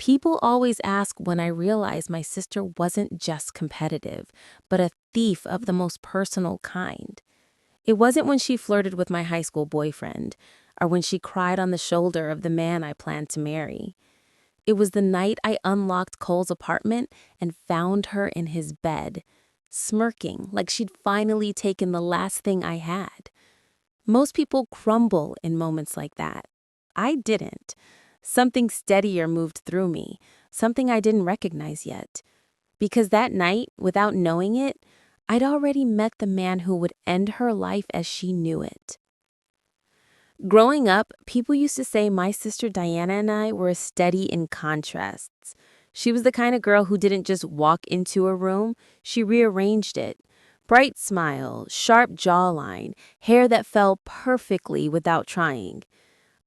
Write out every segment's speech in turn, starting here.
People always ask when I realized my sister wasn't just competitive, but a thief of the most personal kind. It wasn't when she flirted with my high school boyfriend, or when she cried on the shoulder of the man I planned to marry. It was the night I unlocked Cole's apartment and found her in his bed, smirking like she'd finally taken the last thing I had. Most people crumble in moments like that. I didn't. Something steadier moved through me, something I didn't recognize yet. Because that night, without knowing it, I'd already met the man who would end her life as she knew it. Growing up, people used to say my sister Diana and I were steady in contrasts. She was the kind of girl who didn't just walk into a room, she rearranged it. Bright smile, sharp jawline, hair that fell perfectly without trying.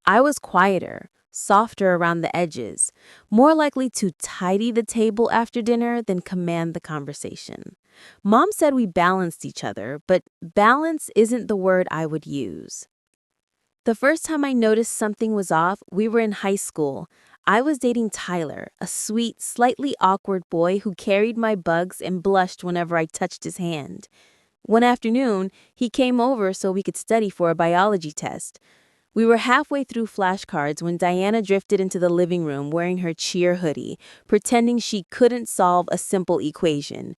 I was quieter, softer around the edges, more likely to tidy the table after dinner than command the conversation. Mom said we balanced each other, but balance isn't the word I would use. The first time I noticed something was off, we were in high school. I was dating Tyler, a sweet, slightly awkward boy who carried my bugs and blushed whenever I touched his hand. One afternoon, he came over so we could study for a biology test. We were halfway through flashcards when Diana drifted into the living room wearing her cheer hoodie, pretending she couldn't solve a simple equation.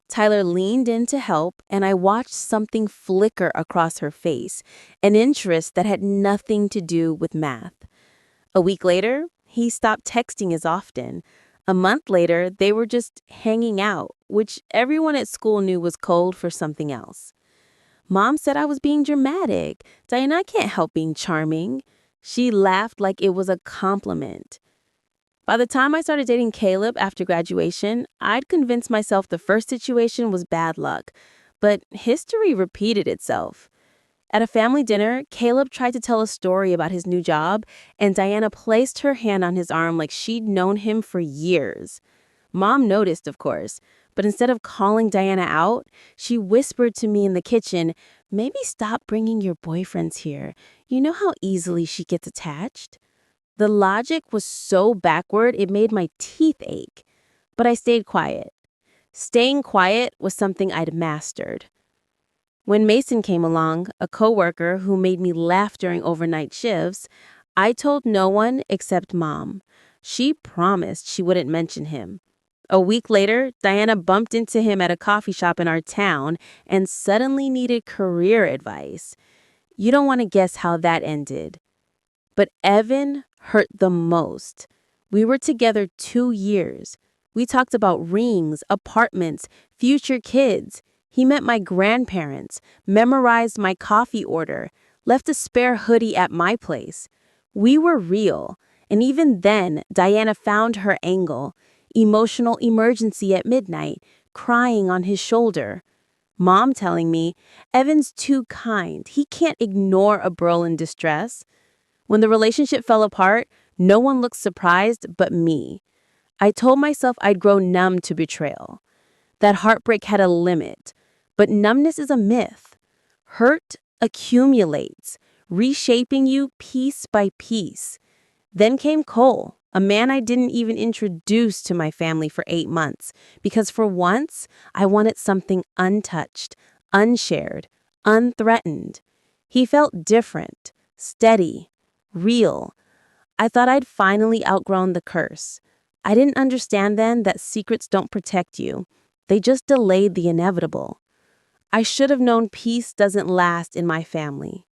Tyler leaned in to help, and I watched something flicker across her face, an interest that had nothing to do with math. A week later, he stopped texting as often. A month later, they were just hanging out, which everyone at school knew was code for something else. Mom said I was being dramatic. Diana, I can't help being charming. She laughed like it was a compliment. By the time I started dating Caleb after graduation, I'd convinced myself the first situation was bad luck, but history repeated itself. At a family dinner, Caleb tried to tell a story about his new job, and Diana placed her hand on his arm like she'd known him for years. Mom noticed, of course, but instead of calling Diana out, she whispered to me in the kitchen, "Maybe stop bringing your boyfriends here. You know how easily she gets attached?" The logic was so backward it made my teeth ache. But I stayed quiet. Staying quiet was something I'd mastered. When Mason came along, a coworker who made me laugh during overnight shifts, I told no one except Mom. She promised she wouldn't mention him. A week later, Diana bumped into him at a coffee shop in our town and suddenly needed career advice. You don't want to guess how that ended. But Evan hurt the most. We were together 2 years. We talked about rings, apartments, future kids. He met my grandparents, memorized my coffee order, left a spare hoodie at my place. We were real. And even then, Diana found her angle. Emotional emergency at midnight, crying on his shoulder. Mom telling me, Evan's too kind. He can't ignore a girl in distress. When the relationship fell apart, no one looked surprised but me. I told myself I'd grow numb to betrayal, that heartbreak had a limit. But numbness is a myth. Hurt accumulates, reshaping you piece by piece. Then came Cole, a man I didn't even introduce to my family for 8 months, because for once, I wanted something untouched, unshared, unthreatened. He felt different, steady, real. I thought I'd finally outgrown the curse. I didn't understand then that secrets don't protect you. They just delayed the inevitable. I should have known peace doesn't last in my family.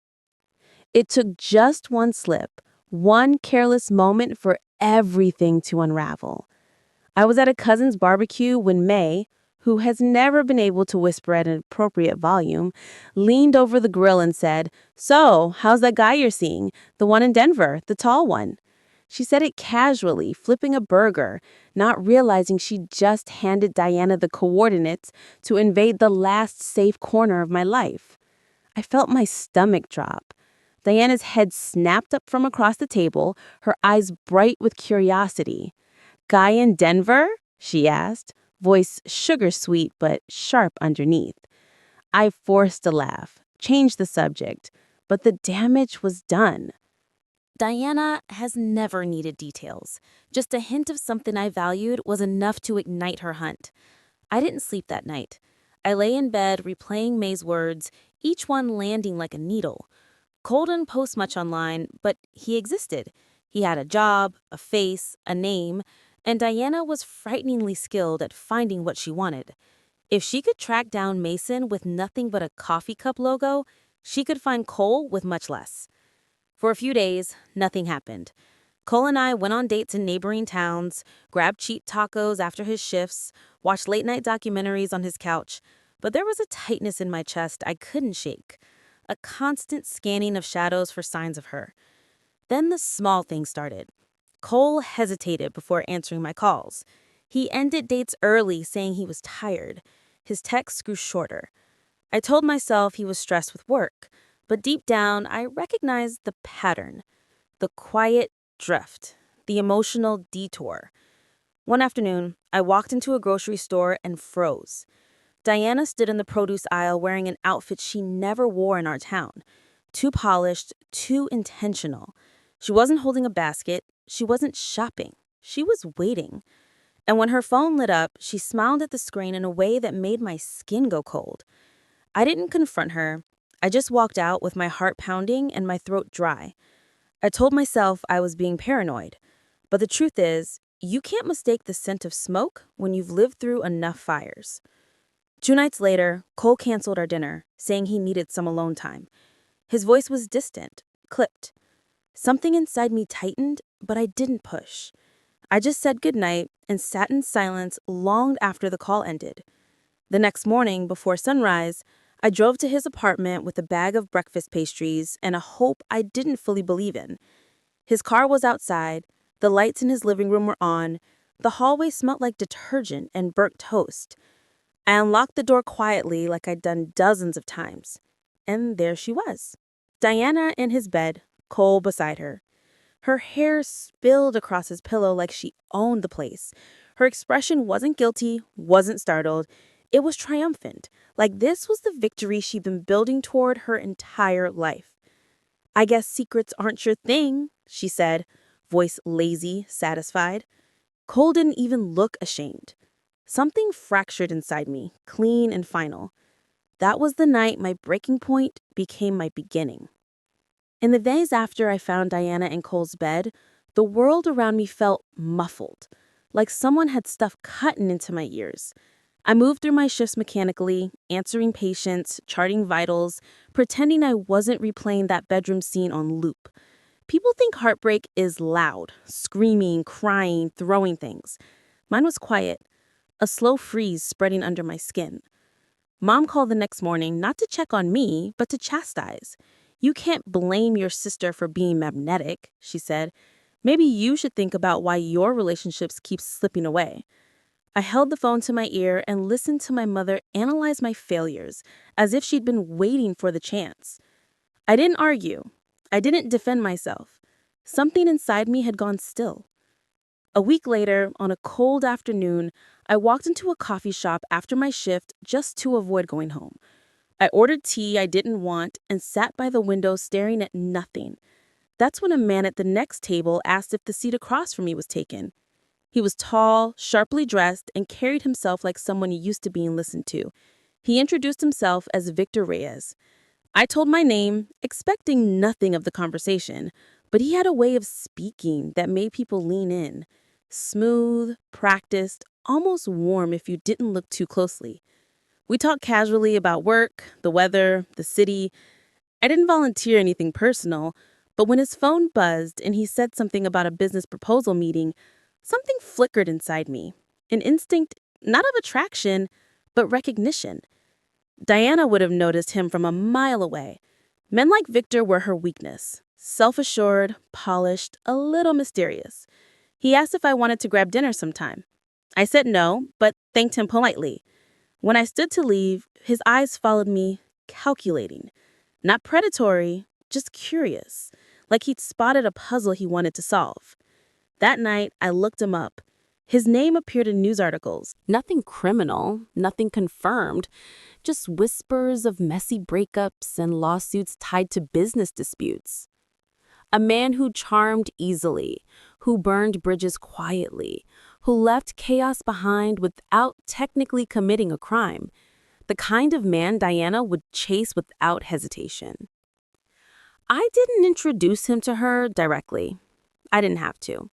It took just one slip, one careless moment for everything to unravel. I was at a cousin's barbecue when May, who has never been able to whisper at an appropriate volume, leaned over the grill and said, "So, how's that guy you're seeing? The one in Denver, the tall one." She said it casually, flipping a burger, not realizing she'd just handed Diana the coordinates to invade the last safe corner of my life. I felt my stomach drop. Diana's head snapped up from across the table, her eyes bright with curiosity. "Guy in Denver?" she asked, voice sugar-sweet but sharp underneath. I forced a laugh, changed the subject, but the damage was done. Diana has never needed details. Just a hint of something I valued was enough to ignite her hunt. I didn't sleep that night. I lay in bed replaying May's words, each one landing like a needle. Cole didn't post much online, but he existed. He had a job, a face, a name, and Diana was frighteningly skilled at finding what she wanted. If she could track down Mason with nothing but a coffee cup logo, she could find Cole with much less. For a few days, nothing happened. Cole and I went on dates in neighboring towns, grabbed cheap tacos after his shifts, watched late-night documentaries on his couch, but there was a tightness in my chest I couldn't shake, a constant scanning of shadows for signs of her. Then the small things started. Cole hesitated before answering my calls. He ended dates early, saying he was tired. His texts grew shorter. I told myself he was stressed with work, but deep down, I recognized the pattern. The quiet drift, the emotional detour. One afternoon, I walked into a grocery store and froze. Diana stood in the produce aisle wearing an outfit she never wore in our town. Too polished, too intentional. She wasn't holding a basket. She wasn't shopping. She was waiting. And when her phone lit up, she smiled at the screen in a way that made my skin go cold. I didn't confront her. I just walked out with my heart pounding and my throat dry. I told myself I was being paranoid. But the truth is, you can't mistake the scent of smoke when you've lived through enough fires. 2 nights later, Cole canceled our dinner, saying he needed some alone time. His voice was distant, clipped. Something inside me tightened, but I didn't push. I just said goodnight and sat in silence long after the call ended. The next morning, before sunrise, I drove to his apartment with a bag of breakfast pastries and a hope I didn't fully believe in. His car was outside, the lights in his living room were on, the hallway smelled like detergent and burnt toast. I unlocked the door quietly like I'd done dozens of times. And there she was. Diana in his bed, Cole beside her. Her hair spilled across his pillow like she owned the place. Her expression wasn't guilty, wasn't startled. It was triumphant, like this was the victory she'd been building toward her entire life. "I guess secrets aren't your thing," she said, voice lazy, satisfied. Cole didn't even look ashamed. Something fractured inside me, clean and final. That was the night my breaking point became my beginning. In the days after I found Diana in Cole's bed, the world around me felt muffled, like someone had stuff cutting into my ears. I moved through my shifts mechanically, answering patients, charting vitals, pretending I wasn't replaying that bedroom scene on loop. People think heartbreak is loud, screaming, crying, throwing things. Mine was quiet, a slow freeze spreading under my skin. Mom called the next morning not to check on me, but to chastise. "You can't blame your sister for being magnetic," she said. "Maybe you should think about why your relationships keep slipping away." I held the phone to my ear and listened to my mother analyze my failures, as if she'd been waiting for the chance. I didn't argue. I didn't defend myself. Something inside me had gone still. A week later, on a cold afternoon, I walked into a coffee shop after my shift just to avoid going home. I ordered tea I didn't want and sat by the window staring at nothing. That's when a man at the next table asked if the seat across from me was taken. He was tall, sharply dressed, and carried himself like someone used to being listened to. He introduced himself as Victor Reyes. I told my name, expecting nothing of the conversation, but he had a way of speaking that made people lean in. Smooth, practiced, almost warm if you didn't look too closely. We talked casually about work, the weather, the city. I didn't volunteer anything personal, but when his phone buzzed and he said something about a business proposal meeting, something flickered inside me. An instinct, not of attraction, but recognition. Diana would have noticed him from a mile away. Men like Victor were her weakness. Self-assured, polished, a little mysterious. He asked if I wanted to grab dinner sometime. I said no, but thanked him politely. When I stood to leave, his eyes followed me, calculating. Not predatory, just curious, like he'd spotted a puzzle he wanted to solve. That night, I looked him up. His name appeared in news articles. Nothing criminal, nothing confirmed, just whispers of messy breakups and lawsuits tied to business disputes. A man who charmed easily, who burned bridges quietly, who left chaos behind without technically committing a crime. The kind of man Diana would chase without hesitation. I didn't introduce him to her directly. I didn't have to.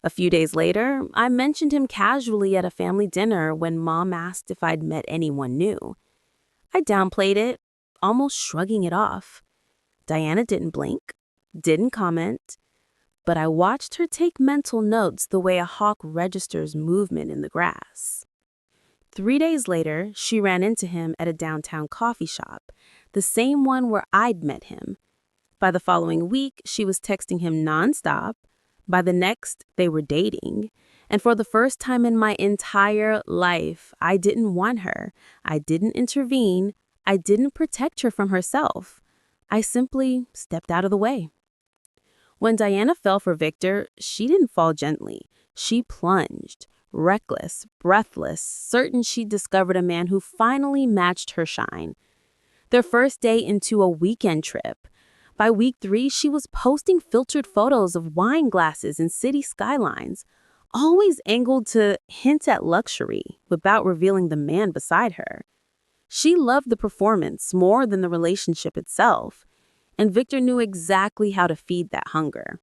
A few days later, I mentioned him casually at a family dinner when Mom asked if I'd met anyone new. I downplayed it, almost shrugging it off. Diana didn't blink, didn't comment, but I watched her take mental notes the way a hawk registers movement in the grass. 3 days later, she ran into him at a downtown coffee shop, the same one where I'd met him. By the following week, she was texting him nonstop. By the next, they were dating. And for the first time in my entire life, I didn't want her. I didn't intervene. I didn't protect her from herself. I simply stepped out of the way. When Diana fell for Victor, she didn't fall gently. She plunged, reckless, breathless, certain she'd discovered a man who finally matched her shine. Their first day into a weekend trip. By week 3, she was posting filtered photos of wine glasses and city skylines, always angled to hint at luxury without revealing the man beside her. She loved the performance more than the relationship itself, and Victor knew exactly how to feed that hunger.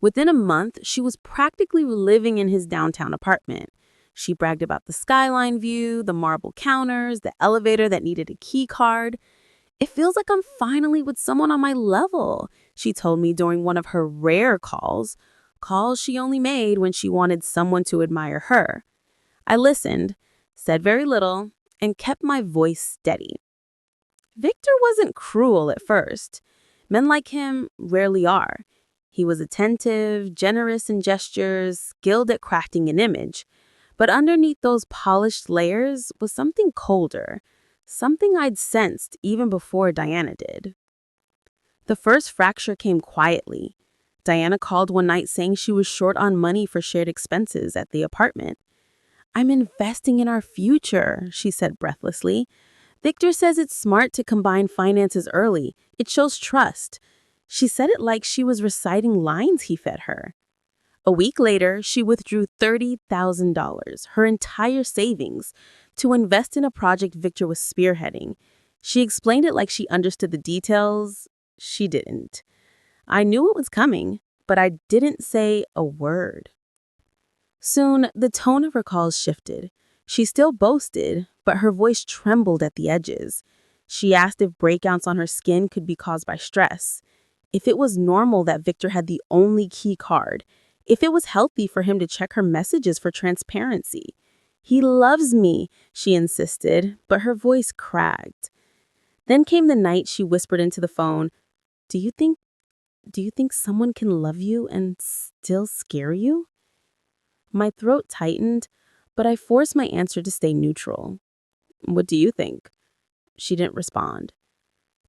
Within a month, she was practically living in his downtown apartment. She bragged about the skyline view, the marble counters, the elevator that needed a key card. "It feels like I'm finally with someone on my level," she told me during one of her rare calls she only made when she wanted someone to admire her. I listened, said very little, and kept my voice steady. Victor wasn't cruel at first. Men like him rarely are. He was attentive, generous in gestures, skilled at crafting an image. But underneath those polished layers was something colder, something I'd sensed even before Diana did. The first fracture came quietly. Diana called one night saying she was short on money for shared expenses at the apartment. "I'm investing in our future," she said breathlessly. "Victor says it's smart to combine finances early. It shows trust." She said it like she was reciting lines he fed her. A week later, she withdrew $30,000, her entire savings, to invest in a project Victor was spearheading. She explained it like she understood the details. She didn't. I knew it was coming, but I didn't say a word. Soon, the tone of her calls shifted. She still boasted, but her voice trembled at the edges. She asked if breakouts on her skin could be caused by stress, if it was normal that Victor had the only key card, if it was healthy for him to check her messages for transparency. "He loves me," she insisted, but her voice cracked. Then came the night she whispered into the phone, Do you think someone can love you and still scare you?" My throat tightened, but I forced my answer to stay neutral. "What do you think?" She didn't respond.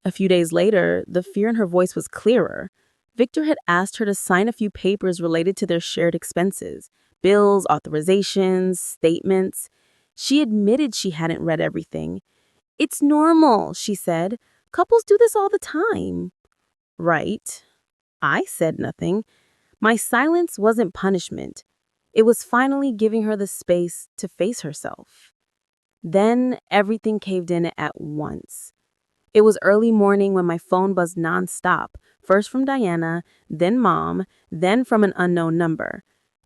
A few days later, the fear in her voice was clearer. Victor had asked her to sign a few papers related to their shared expenses, bills, authorizations, statements. She admitted she hadn't read everything. "It's normal," she said. "Couples do this all the time." Right. I said nothing. My silence wasn't punishment. It was finally giving her the space to face herself. Then everything caved in at once. It was early morning when my phone buzzed nonstop, first from Diana, then Mom, then from an unknown number.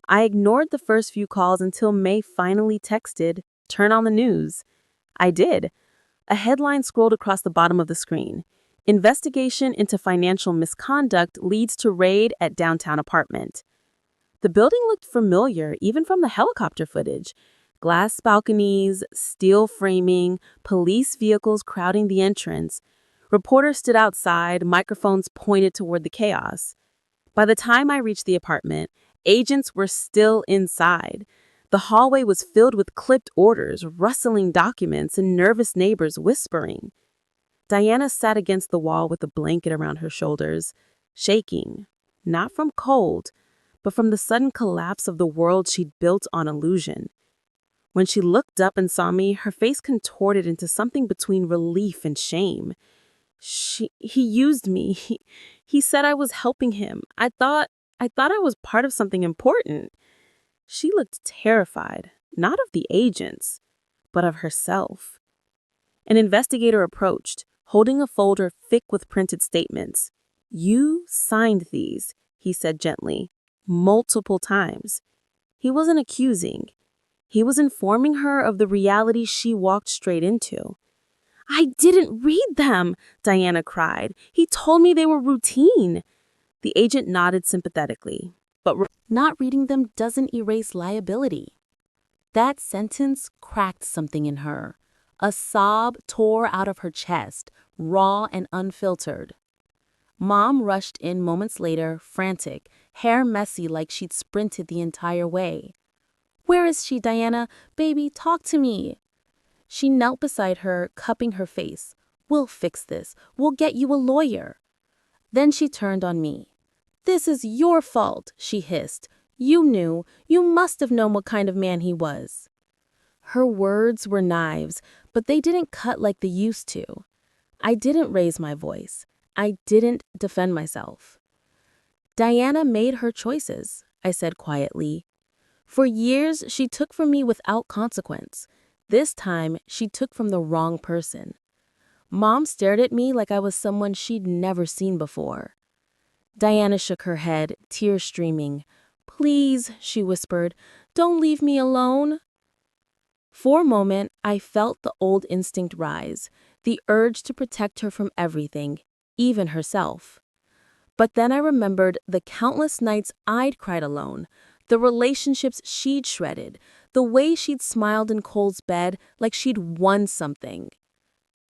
I ignored the first few calls until May finally texted, "Turn on the news." I did. A headline scrolled across the bottom of the screen. "Investigation into financial misconduct leads to raid at downtown apartment." The building looked familiar, even from the helicopter footage. Glass balconies, steel framing, police vehicles crowding the entrance. Reporters stood outside, microphones pointed toward the chaos. By the time I reached the apartment, agents were still inside. The hallway was filled with clipped orders, rustling documents, and nervous neighbors whispering. Diana sat against the wall with a blanket around her shoulders, shaking, not from cold, but from the sudden collapse of the world she'd built on illusion. When she looked up and saw me, her face contorted into something between relief and shame. He used me. He said I was helping him. I thought I was part of something important. She looked terrified, not of the agents, but of herself. An investigator approached, holding a folder thick with printed statements. You signed these, he said gently, multiple times. He wasn't accusing. He was informing her of the reality she walked straight into. I didn't read them, Diana cried. He told me they were routine. The agent nodded sympathetically. But Not reading them doesn't erase liability. That sentence cracked something in her. A sob tore out of her chest, raw and unfiltered. Mom rushed in moments later, frantic, hair messy like she'd sprinted the entire way. Where is she, Diana? Baby, talk to me. She knelt beside her, cupping her face. We'll fix this. We'll get you a lawyer. Then she turned on me. This is your fault, she hissed. You knew. You must have known what kind of man he was. Her words were knives, but they didn't cut like they used to. I didn't raise my voice. I didn't defend myself. Diana made her choices, I said quietly. For years, she took from me without consequence. This time, she took from the wrong person. Mom stared at me like I was someone she'd never seen before. Diana shook her head, tears streaming. Please, she whispered, don't leave me alone. For a moment, I felt the old instinct rise, the urge to protect her from everything, even herself. But then I remembered the countless nights I'd cried alone, the relationships she'd shredded, the way she'd smiled in Cole's bed like she'd won something.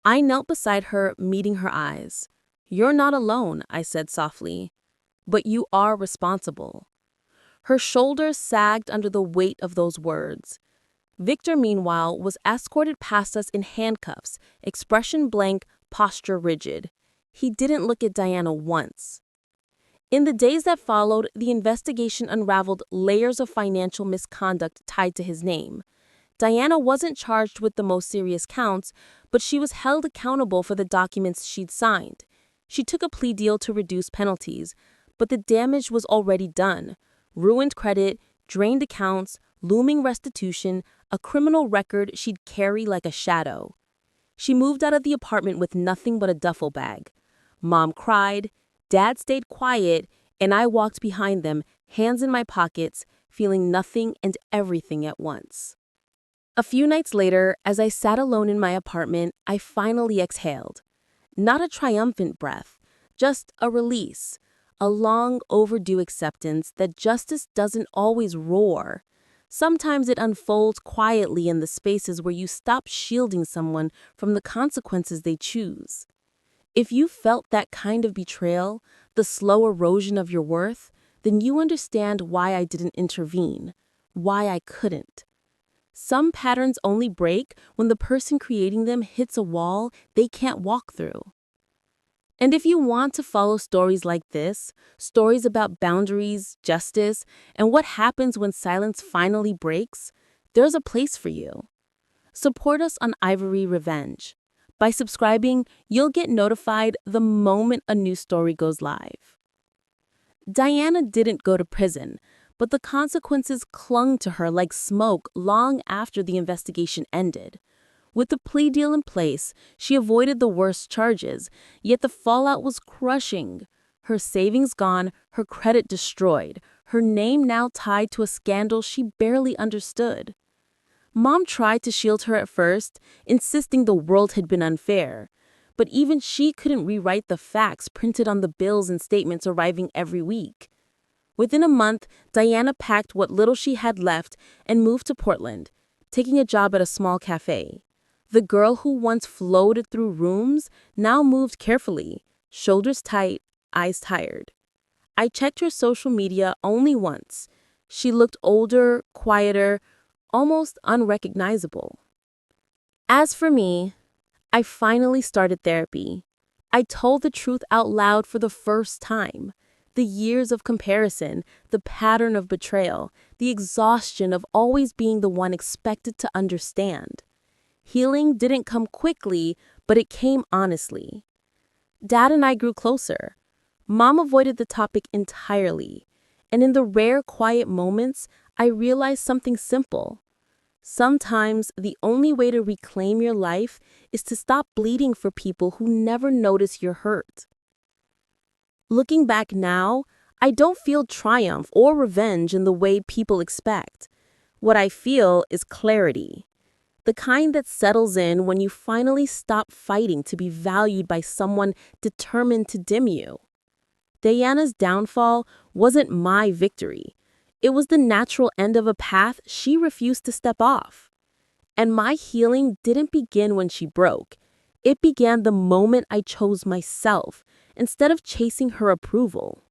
I knelt beside her, meeting her eyes. You're not alone, I said softly, but you are responsible. Her shoulders sagged under the weight of those words. Victor, meanwhile, was escorted past us in handcuffs, expression blank, posture rigid. He didn't look at Diana once. In the days that followed, the investigation unraveled layers of financial misconduct tied to his name. Diana wasn't charged with the most serious counts, but she was held accountable for the documents she'd signed. She took a plea deal to reduce penalties, but the damage was already done. Ruined credit, drained accounts, looming restitution, a criminal record she'd carry like a shadow. She moved out of the apartment with nothing but a duffel bag. Mom cried, Dad stayed quiet, and I walked behind them, hands in my pockets, feeling nothing and everything at once. A few nights later, as I sat alone in my apartment, I finally exhaled. Not a triumphant breath, just a release, a long overdue acceptance that justice doesn't always roar. Sometimes it unfolds quietly in the spaces where you stop shielding someone from the consequences they choose. If you felt that kind of betrayal, the slow erosion of your worth, then you understand why I didn't intervene, why I couldn't. Some patterns only break when the person creating them hits a wall they can't walk through. And if you want to follow stories like this, stories about boundaries, justice, and what happens when silence finally breaks, there's a place for you. Support us on Ivory Revenge. By subscribing, you'll get notified the moment a new story goes live. Diana didn't go to prison, but the consequences clung to her like smoke long after the investigation ended. With the plea deal in place, she avoided the worst charges, yet the fallout was crushing. Her savings gone, her credit destroyed, her name now tied to a scandal she barely understood. Mom tried to shield her at first, insisting the world had been unfair. But even she couldn't rewrite the facts printed on the bills and statements arriving every week. Within a month, Diana packed what little she had left and moved to Portland, taking a job at a small cafe. The girl who once floated through rooms now moved carefully, shoulders tight, eyes tired. I checked her social media only once. She looked older, quieter, almost unrecognizable. As for me, I finally started therapy. I told the truth out loud for the first time. The years of comparison, the pattern of betrayal, the exhaustion of always being the one expected to understand. Healing didn't come quickly, but it came honestly. Dad and I grew closer. Mom avoided the topic entirely. And in the rare quiet moments, I realized something simple. Sometimes the only way to reclaim your life is to stop bleeding for people who never notice your hurt. Looking back now, I don't feel triumph or revenge in the way people expect. What I feel is clarity. The kind that settles in when you finally stop fighting to be valued by someone determined to dim you. Diana's downfall wasn't my victory. It was the natural end of a path she refused to step off. And my healing didn't begin when she broke. It began the moment I chose myself instead of chasing her approval.